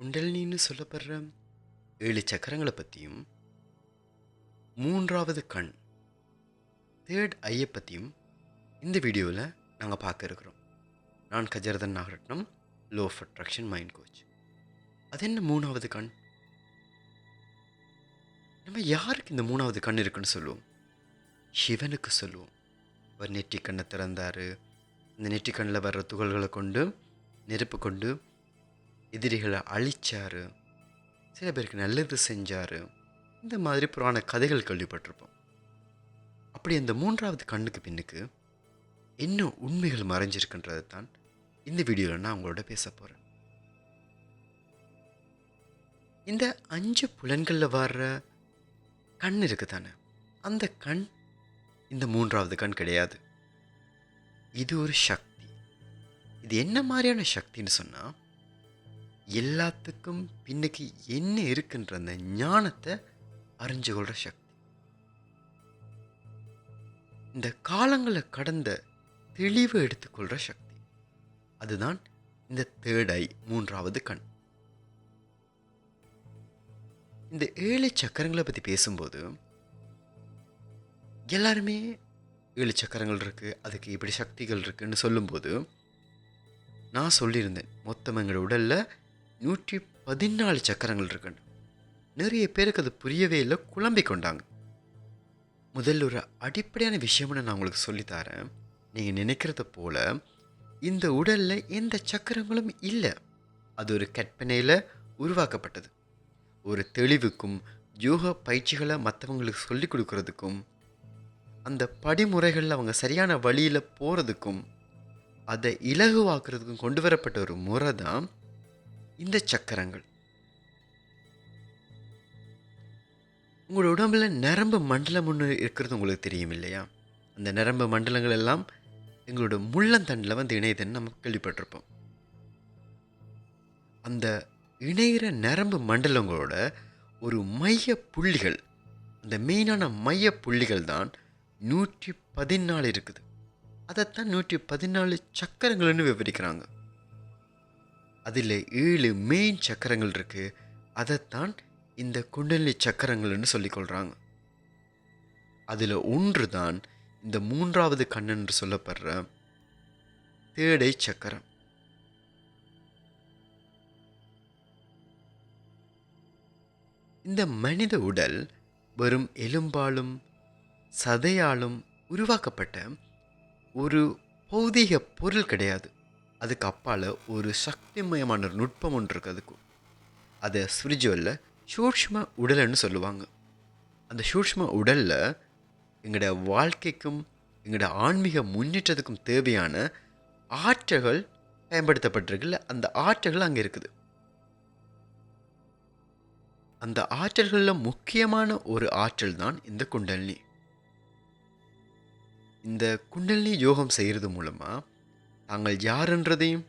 குண்டலினின்னு சொல்லப்படுற 7 சக்கரங்களை பற்றியும், மூன்றாவது கண் தேர்ட் ஐயை பற்றியும் இந்த வீடியோவில் நாங்கள் பார்க்க இருக்கிறோம். நான் Gajarthan Nagaratnam, law of attraction mind coach. அது என்ன மூணாவது கண்? நம்ம யாருக்கு இந்த மூணாவது கண் இருக்குன்னு சொல்லுவோம்? சிவனுக்கு சொல்லுவோம். அவர் நெற்றி கண்ணை திறந்தார். இந்த நெற்றி கண்ணில் வர்ற துகள்களை கொண்டு நெருப்பு கொண்டு எதிரிகளை அழிச்சார். சில பேருக்கு நல்லது செஞ்சார். இந்த மாதிரி புராண கதைகள் கேள்விப்பட்டிருப்போம். அப்படி அந்த மூன்றாவது கண்ணுக்கு பின்னுக்கு என்ன உண்மைகள் மறைஞ்சிருக்குன்றது தான் இந்த வீடியோவில் நான் உங்களோட பேச போகிறேன். இந்த 5 புலன்களில் வர்ற கண் இருக்கு தானே, அந்த கண் இந்த மூன்றாவது கண் கிடையாது. இது ஒரு சக்தி. இது என்ன மாதிரியான சக்தின்னு சொன்னால், எல்லாத்துக்கும் பின்னுக்கு என்ன இருக்குன்ற அந்த ஞானத்தை அறிஞ்சு கொள்கிற சக்தி. இந்த காலங்களை கடந்த தெளிவை எடுத்துக்கொள்கிற சக்தி. அதுதான் இந்த தேர்ட் ஐ, மூன்றாவது கண். இந்த 7 சக்கரங்களை பற்றி பேசும்போது எல்லாருமே 7 சக்கரங்கள் இருக்குது, அதுக்கு இப்படி சக்திகள் இருக்குன்னு சொல்லும்போது நான் சொல்லியிருந்தேன், மொத்தம் எங்களோட உடலில் 114 சக்கரங்கள் இருக்குன்னு. நிறைய பேருக்கு அது புரியவே இல்லை, குழம்பி கொண்டாங்க. முதல்ல ஒரு அடிப்படையான விஷயம்னு நான் உங்களுக்கு சொல்லித்தரேன். நீங்கள் நினைக்கிறத போல இந்த உடலில் எந்த சக்கரங்களும் இல்லை. அது ஒரு கற்பனையில் உருவாக்கப்பட்டது. ஒரு தெளிவுக்கும் யோகா பயிற்சிகளை மற்றவங்களுக்கு சொல்லிக் கொடுக்கறதுக்கும், அந்த படிமுறைகளில் அவங்க சரியான வழியில் போகிறதுக்கும், அதை இலகுவாக்குறதுக்கும் கொண்டு வரப்பட்ட ஒரு முறை தான் இந்த சக்கரங்கள். உங்களோட உடம்புல நரம்பு மண்டலம் ஒன்று இருக்கிறது உங்களுக்கு தெரியும் இல்லையா? அந்த நரம்பு மண்டலங்கள் எல்லாம் எங்களோட முள்ளந்தண்டில் வந்து இணையதுன்னு நம்ம கேள்விப்பட்டிருப்போம். அந்த இணைகிற நரம்பு மண்டலங்களோட ஒரு மைய புள்ளிகள், அந்த மெயினான மைய புள்ளிகள் தான் 114 இருக்குது. அதைத்தான் 114 சக்கரங்கள்னு விவரிக்கிறாங்க. அதில் 7 மெயின் சக்கரங்கள் இருக்குது. அதைத்தான் இந்த குண்டலினி சக்கரங்கள்னு சொல்லிக்கொள்கிறாங்க. அதில் ஒன்று தான் இந்த மூன்றாவது கண் என்று சொல்லப்படுற தேர்ட் ஐ சக்கரம். இந்த மனித உடல் வெறும் எலும்பாலும் சதையாலும் உருவாக்கப்பட்ட ஒரு பௌதீக பொருள் கிடையாது. அதுக்கு அப்பால் ஒரு சக்திமயமான ஒரு நுட்பம் ஒன்று இருக்குது. அதுக்கும் அதை ஸ்பிரிச்சுவலில் சூட்ச்ம உடல்னு சொல்லுவாங்க. அந்த சூட்ச்ம உடலில் எங்களோட வாழ்க்கைக்கும் எங்களோட ஆன்மீக முன்னேற்றத்துக்கும் தேவையான ஆற்றல்கள் பயன்படுத்தப்பட்டிருக்குல்ல, அந்த ஆற்றல்கள் அங்கே இருக்குது. அந்த ஆற்றல்களில் முக்கியமான ஒரு ஆற்றல் தான் இந்த குண்டலினி. இந்த குண்டலினி யோகம் செய்கிறது மூலமாக தாங்கள் யாருன்றதையும்,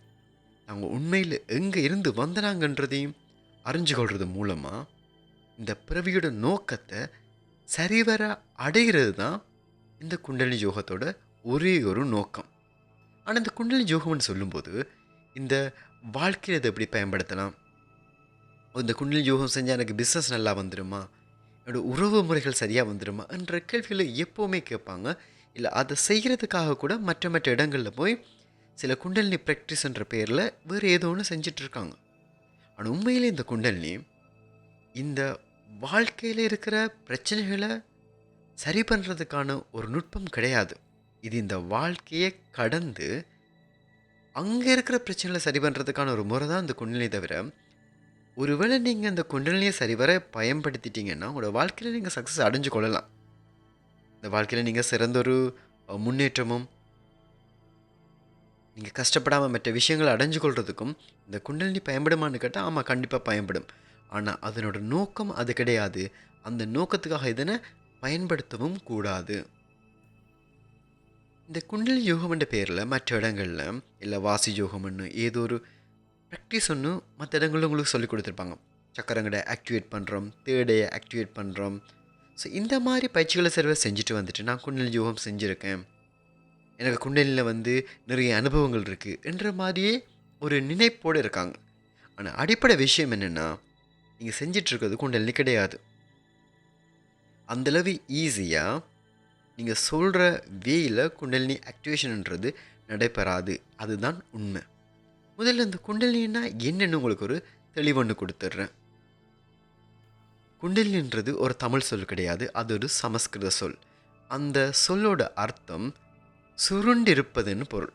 தாங்கள் உண்மையில் எங்கே இருந்து வந்தனாங்கன்றதையும் அறிஞ்சு கொள்வது மூலமாக இந்த பிறவியோட நோக்கத்தை சரிவர அடைகிறது தான் இந்த குண்டலினி யோகத்தோட ஒரே ஒரு நோக்கம். ஆனால் இந்த குண்டலினி யோகம்னு சொல்லும்போது இந்த வாழ்க்கையில் இதை எப்படி பயன்படுத்தலாம்? இந்த குண்டலினி யோகம் செஞ்சால் எனக்கு பிஸ்னஸ் நல்லா வந்துடுமா, என்னோடய உறவு முறைகள் சரியாக வந்துடுமா என்ற கேள்விகளை எப்போவுமே கேட்பாங்க. இல்லை அதை செய்கிறதுக்காக கூட மற்ற இடங்களில் போய் சில குண்டலினி ப்ராக்டிஸ்ன்ற பேரில் வேறு ஏதோ ஒன்று செஞ்சிட்ருக்காங்க. ஆனால் உண்மையிலே இந்த குண்டலினி இந்த வாழ்க்கையில் இருக்கிற பிரச்சனைகளை சரி பண்ணுறதுக்கான ஒரு நுட்பம் கிடையாது. இது இந்த வாழ்க்கையை கடந்து அங்கே இருக்கிற பிரச்சனைகளை சரி பண்ணுறதுக்கான ஒரு முறை தான் இந்த குண்டலினி. தவிர ஒருவேளை நீங்கள் இந்த குண்டலினியை சரிவர பயன்படுத்திட்டீங்கன்னா உங்களோட வாழ்க்கையில் நீங்கள் சக்ஸஸ் அடைஞ்சு கொள்ளலாம். இந்த வாழ்க்கையில் நீங்கள் சிறந்த ஒரு முன்னேற்றமும், நீங்கள் கஷ்டப்படாமல் மற்ற விஷயங்களை அடைஞ்சு கொள்றதுக்கும் இந்த குண்டலினி பயன்படுமான்னு கேட்டால் ஆமாம், கண்டிப்பாக பயன்படும். ஆனால் அதனோட நோக்கம் அது கிடையாது. அந்த நோக்கத்துக்காக இதனை பயன்படுத்தவும் கூடாது. இந்த குண்டலினி யோகம்ன்ற பேரில் மற்ற இடங்களில் இல்லை வாசி யோகம்னு ஏதோ ஒரு ப்ராக்டிஸ் ஒன்று மற்ற இடங்களில் உங்களுக்கு சொல்லிக் கொடுத்துருப்பாங்க. சக்கரங்களை ஆக்டிவேட் பண்ணுறோம், தேர்டையை ஆக்டிவேட் பண்ணுறோம். ஸோ இந்த மாதிரி பயிற்சிகளை சிறுவை செஞ்சுட்டு வந்துட்டு நான் குண்டலினி யோகம் செஞ்சுருக்கேன், எனக்கு குண்டலினியில் நிறைய அனுபவங்கள் இருக்குது என்ற மாதிரியே ஒரு நினைப்போடு இருக்காங்க. ஆனால் அடிப்படை விஷயம் என்னென்னா, நீங்கள் செஞ்சிட்ருக்கிறது குண்டலினி கிடையாது. அந்தளவு ஈஸியாக நீங்கள் சொல்கிற வேயில் குண்டலினி ஆக்டிவேஷன்ன்றது நடைபெறாது. அதுதான் உண்மை. முதல்ல இந்த குண்டலினின்னா என்னென்னு உங்களுக்கு ஒரு தெளிவொன்று கொடுத்துட்றேன். குண்டலினின்றது ஒரு தமிழ் சொல் கிடையாது, அது ஒரு சமஸ்கிருத சொல். அந்த சொல்லோட அர்த்தம் சுருண்டு இருப்பதுன்னு பொருள்.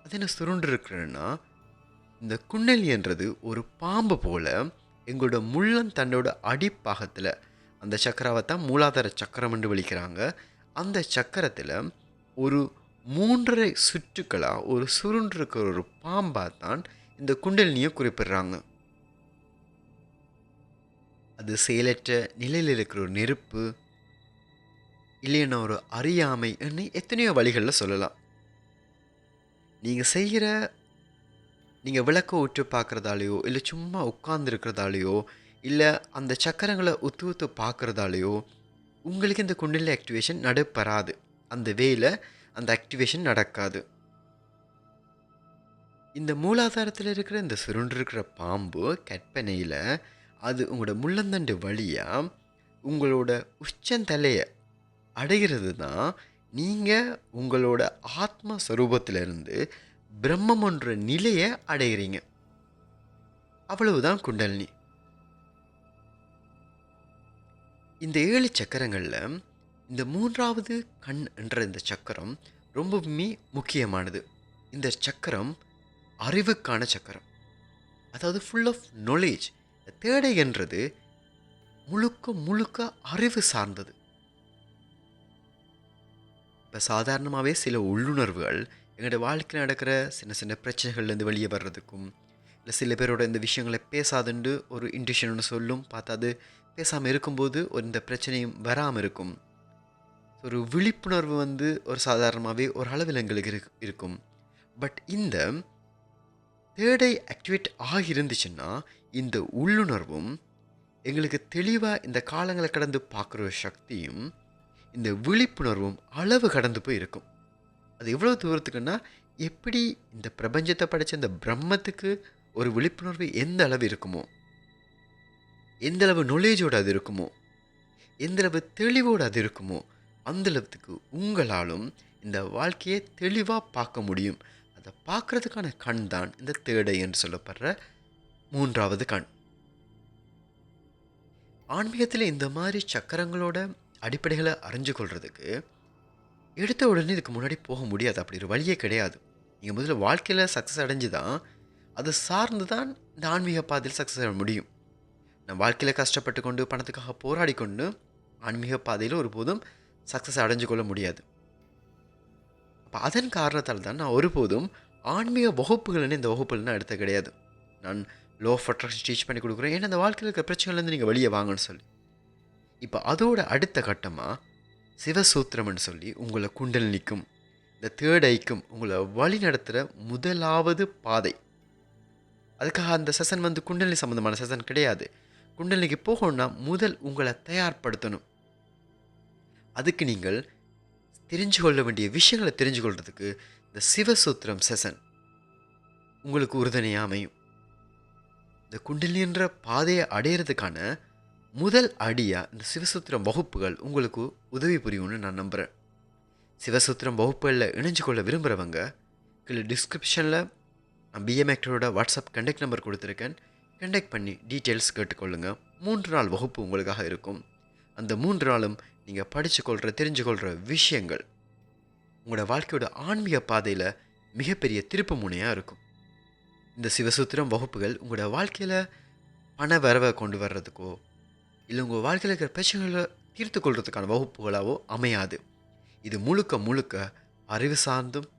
அது என்ன சுருண்டு இருக்கிறன்னா, இந்த குண்டலின்றது ஒரு பாம்பு போல் எங்களோட முள்ளந்தண்டோட அடிப்பாகத்தில், அந்த சக்கராவை தான் மூலாதார சக்கரம் என்று விളിக்கிறாங்க. அந்த சக்கரத்தில் ஒரு 3.5 சுற்றுக்களாக ஒரு சுருண்டு இருக்கிற ஒரு பாம்பாக தான் இந்த குண்டலினியை குறிப்பிடுறாங்க. அது செயலற்ற நிலையில் இருக்கிற ஒரு நெருப்பு, இல்லைன்னா ஒரு அறியாமை, எத்தனையோ வழிகளில் சொல்லலாம். நீங்கள் விளக்க உற்று பார்க்குறதாலேயோ, இல்லை சும்மா உட்கார்ந்துருக்கிறதாலேயோ, இல்லை அந்த சக்கரங்களை உத்து பார்க்குறதாலேயோ உங்களுக்கு இந்த குண்டலினி ஆக்டிவேஷன் நடைபெறாது. அந்த வேல அந்த ஆக்டிவேஷன் நடக்காது. இந்த மூலாதாரத்தில் இருக்கிற இந்த சுருண்டிருக்கிற பாம்பு கற்பனையில் அது உங்களோட முள்ளந்தண்டு வழியாக உங்களோட உச்சந்தலையை அடைகிறது தான் நீங்கள் உங்களோட ஆத்ம ஸ்வரூபத்திலிருந்து பிரம்மம் என்ற நிலையை அடைகிறீங்க. அவ்வளவுதான் குண்டலினி. இந்த 7 சக்கரங்களில் இந்த 3வது கண் என்ற இந்த சக்கரம் ரொம்பவுமே முக்கியமானது. இந்த சக்கரம் அறிவுக்கான சக்கரம், அதாவது ஃபுல் ஆஃப் நாலேஜ். தேடை என்றது முழுக்க அறிவு சார்ந்தது. இப்போ சாதாரணமாகவே சில உள்ளுணர்வுகள் எங்களோட வாழ்க்கையில் நடக்கிற சின்ன சின்ன பிரச்சனைகள்லேருந்து வெளியே வர்றதுக்கும், இல்லை சில பேரோட இந்த விஷயங்களை பேசாதுண்டு ஒரு இன்ட்யூஷன் ஒன்று சொல்லும், பார்த்தா அது பேசாமல் இருக்கும்போது இந்த பிரச்சனையும் வராமல் இருக்கும். ஒரு விழிப்புணர்வு ஒரு சாதாரணமாகவே ஒரு அளவில் எங்களுக்கு இருக்கும். பட் இந்த தேர்டை ஆக்டிவேட் ஆகியிருந்துச்சுன்னா இந்த உள்ளுணர்வும் எங்களுக்கு தெளிவாக இந்த காலங்களை கடந்து பார்க்குற சக்தியும் இந்த விழிப்புணர்வும் அளவு கடந்து போய் இருக்கும். அது எவ்வளோ தூரத்துக்குன்னா, எப்படி இந்த பிரபஞ்சத்தை படைச்ச இந்த பிரம்மத்துக்கு ஒரு விழிப்புணர்வு எந்த அளவு இருக்குமோ, எந்த அளவு நாலேஜோடு அது இருக்குமோ, எந்த அளவு தெளிவோடு அது இருக்குமோ, அந்தளவுக்கு உங்களாலும் இந்த வாழ்க்கையை தெளிவாக பார்க்க முடியும். அதை பார்க்குறதுக்கான கண் தான் இந்த தேடை என்று சொல்லப்படுற 3வது கண். ஆன்மீகத்தில் இந்த மாதிரி சக்கரங்களோட அடிப்படைகளை அறிஞ்சு கொள்றதுக்கு எடுத்த உடனே இதுக்கு முன்னாடி போக முடியாது. அப்படி ஒரு வழியே கிடையாது. நீங்கள் முதல்ல வாழ்க்கையில் சக்ஸஸ் அடைஞ்சு தான் அதை சார்ந்து தான் இந்த ஆன்மீக பாதையில் சக்ஸஸ் ஆக முடியும். நான் வாழ்க்கையில் கஷ்டப்பட்டு கொண்டு பணத்துக்காக போராடி கொண்டு ஆன்மீக பாதையில் ஒருபோதும் சக்ஸஸ் அடைஞ்சு கொள்ள முடியாது. அப்போ அதன் காரணத்தால் தான் நான் ஒருபோதும் ஆன்மீக வகுப்புகள்னு இந்த வகுப்புகள்னு எடுத்த கிடையாது. நான் லோ ஆஃப் அட்ராக்ஷன் டீச் பண்ணி கொடுக்குறேன், ஏன்னா அந்த வாழ்க்கையில் இருக்கிற பிரச்சனைலேருந்து நீங்கள் வெளியே வாங்கன்னு சொல்லி. இப்போ அதோட அடுத்த கட்டமாக சிவசூத்திரம்னு சொல்லி உங்களை குண்டலினிக்கும் இந்த தேர்ட் ஐக்கும் உங்களை வழி நடத்துகிற முதலாவது பாதை. அதுக்காக அந்த செஷன் குண்டலினி சம்மந்தமான செஷன் கிடையாது. குண்டலினிக்கு போகணுன்னா முதல் உங்களை தயார்படுத்தணும். அதுக்கு நீங்கள் தெரிஞ்சு கொள்ள வேண்டிய விஷயங்களை தெரிஞ்சு கொள்றதுக்கு இந்த சிவசூத்திரம் செஷன் உங்களுக்கு உறுதுணையாக அமையும். இந்த குண்டலினின்ற பாதையை அடையிறதுக்கான முதல் அடியாக இந்த சிவசூத்திரம் வகுப்புகள் உங்களுக்கு உதவி புரியும்னு நான் நம்புகிறேன். சிவசூத்திரம் வகுப்புகளில் இணைஞ்சு கொள்ள விரும்புகிறவங்க கீழே டிஸ்கிரிப்ஷனில் நான் பிஎம்ஆக்டரோட வாட்ஸ்அப் கண்டெக்ட் நம்பர் கொடுத்துருக்கேன். கண்டெக்ட் பண்ணி டீட்டெயில்ஸ் கேட்டுக்கொள்ளுங்கள். 3 நாள் வகுப்பு உங்களுக்காக இருக்கும். அந்த 3 நாளும் நீங்கள் படித்து தெரிஞ்சு கொள்கிற விஷயங்கள் உங்களோட வாழ்க்கையோட ஆன்மீக பாதையில் மிகப்பெரிய திருப்பு முனையாக இருக்கும். இந்த சிவசூத்திரம் வகுப்புகள் உங்களோட வாழ்க்கையில் பண வரவை கொண்டு வர்றதுக்கோ, இல்லை உங்கள் வாழ்க்கையில் இருக்கிற பிரச்சனைகளை தீர்த்து கொள்றதுக்கான வகுப்புகளாகவோ அமையாது. இது முழுக்க அறிவு சார்ந்தும்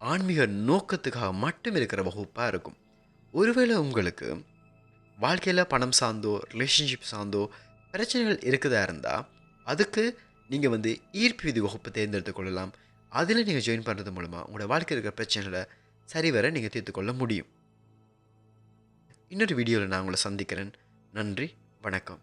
ஆன்மீக நோக்கத்துக்காக மட்டும் இருக்கிற வகுப்பாக இருக்கும். ஒருவேளை உங்களுக்கு வாழ்க்கையில் பணம் சார்ந்தோ ரிலேஷன்ஷிப் சார்ந்தோ பிரச்சனைகள் இருக்குதா இருந்தால் அதுக்கு நீங்கள் ஈர்ப்பு விதி வகுப்பை தேர்ந்தெடுத்து கொள்ளலாம். அதில் நீங்கள் ஜாயின் பண்ணுறது மூலமாக உங்களோட வாழ்க்கையில் இருக்கிற பிரச்சனைகளை சரிவர நீங்கள் தீர்த்துக்கொள்ள முடியும். இன்னொரு வீடியோவில் நான் உங்களை சந்திக்கிறேன். நன்றி, வணக்கம்.